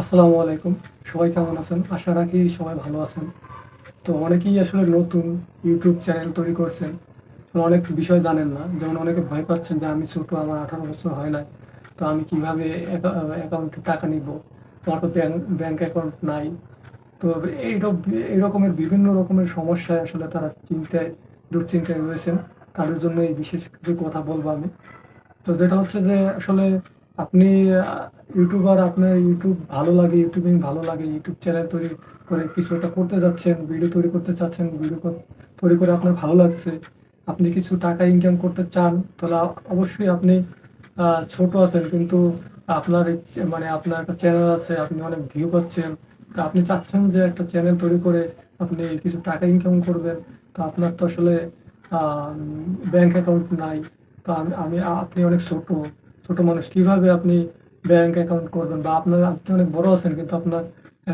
আসসালামু আলাইকুম। সবাই কেমন আছেন? আশা রাখি সবাই ভালো আছেন। তো অনেকেই আসলে নতুন ইউটিউব চ্যানেল তৈরি করছেন। তো অনেক বিষয় জানেন না। যেমন অনেকে ভয় পাচ্ছেন যে আমি ছোট, আমার 18 বছর হয় নাই। তো আমি কিভাবে অ্যাকাউন্টে টাকা নিবো? আমার তো ব্যাংক অ্যাকাউন্ট নাই। তো এই রকমের বিভিন্ন রকমের সমস্যায় আসলে তারা দুশ্চিন্তায় রয়েছেন। তাদের জন্য এই বিশেষ কিছু কথা বলবো আমি। তো যেটা হচ্ছে যে আসলে আপনি ইউটিউবার, আপনার ইউটিউব ভালো লাগে, ইউটিউবিং ভালো লাগে, ইউটিউব চ্যানেল তৈরি করে কিছু একটা করতে যাচ্ছেন, ভিডিও তৈরি করতে চাচ্ছেন, তৈরি করে আপনার ভালো লাগছে, আপনি কিছু টাকা ইনকাম করতে চান, তাহলে অবশ্যই আপনি ছোট আছেন কিন্তু আপনার মানে আপনার একটা চ্যানেল আছে, আপনি অনেক ভিউ পাচ্ছেন, তো আপনি চাচ্ছেন যে একটা চ্যানেল তৈরি করে আপনি কিছু টাকা ইনকাম করবেন। তো আপনার তো আসলে ব্যাংক অ্যাকাউন্ট নাই। তো আপনি অনেক ছোট ছোট মানুষ, কিভাবে আপনি ব্যাংক অ্যাকাউন্ট করবেন? বা আপনি অনেক বড় আছেন কিন্তু আপনার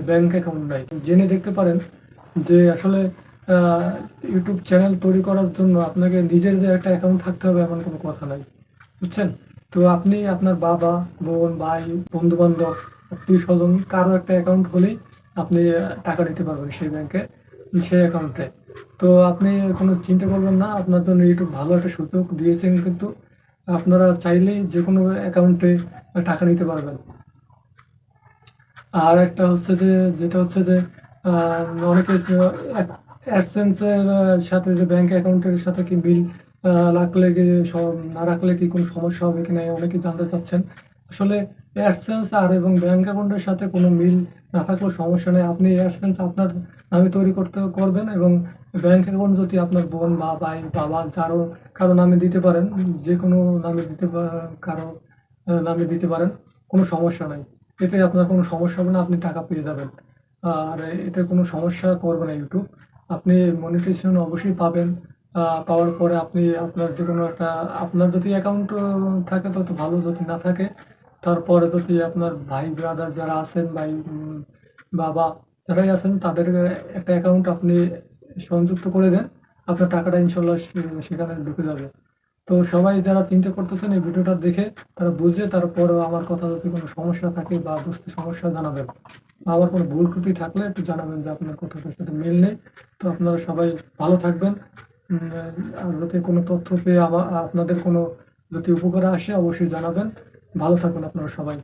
ব্যাংক অ্যাকাউন্ট নাই। জেনে দেখতে পারেন যে আসলে আহ, ইউটিউব চ্যানেল তৈরি করার জন্য আপনাকে নিজের যে একটা অ্যাকাউন্ট থাকতে হবে এমন কোনো কথা নাই, বুঝছেন? তো আপনি আপনার বাবা, বোন, ভাই, বন্ধু বান্ধব, আত্মীয় স্বজন কারো একটা অ্যাকাউন্ট হলেই আপনি টাকা নিতে পারবেন সেই ব্যাংকে, সেই অ্যাকাউন্টে। তো আপনি কোনো চিন্তা করবেন না, আপনার জন্য ইউটিউব ভালো একটা সুযোগ দিয়েছেন, কিন্তু আপনারা চাইলেই যে কোনো অ্যাকাউন্টে টাকা নিতে পারবেন। আর একটা হচ্ছে যে, যেটা হচ্ছে যে অনেকে অ্যাডসেন্সের সাথে যে ব্যাংক অ্যাকাউন্টের সাথে কি বিল রাখলে কি না রাখলে কি কোনো সমস্যা হবে কিনা অনেকে জানতে চাচ্ছেন। আসলে অ্যাডসেন্স আর এবং ব্যাংক অ্যাকাউন্টের সাথে কোনো মিল না থাকলেও সমস্যা নেই। আপনি অ্যাডসেন্স আপনার নামে তৈরি করবেন এবং ব্যাংক অ্যাকাউন্ট যদি আপনার বোন বা ভাই, বাবা কারো নামে দিতে পারেন, যে কোনো নামে কারো নামে দিতে পারেন, কোনো সমস্যা নাই। এতে আপনার কোনো সমস্যা হবে না, আপনি টাকা পেয়ে যাবেন। আর এতে কোনো সমস্যা করবে না ইউটিউব। আপনি মনিটাইজেশন অবশ্যই পাবেন। পাওয়ার পরে আপনি আপনার যেকোনো একটা, আপনার যদি অ্যাকাউন্ট থাকে তত ভালো, যদি না থাকে তারপরে যদি আপনার ভাই ব্রাদার যারা আছেন, ভাই, বাবা যারাই আছেন তাদের একটা অ্যাকাউন্ট আপনি সংযুক্ত করে দেন, আপনার টাকাটা ইনশাল্লাহ সেখানে ঢুকে যাবে। তো সবাই যারা চিন্তা করতেছেন এই ভিডিওটা দেখে তারা বুঝে তারপরও আমার কথা যদি কোনো সমস্যা থাকে বা বুঝতে সমস্যা জানাবেন। আমার কোনো ভুল ত্রুটি থাকলে একটু জানাবেন যে আপনার কথাটার সাথে মিল নেই। তো আপনারা সবাই ভালো থাকবেন। আর যদি কোনো তথ্য পেয়ে আপনাদের কোনো যদি উপকারে আসে অবশ্যই জানাবেন। ভালো থাকবেন আপনারা সবাই।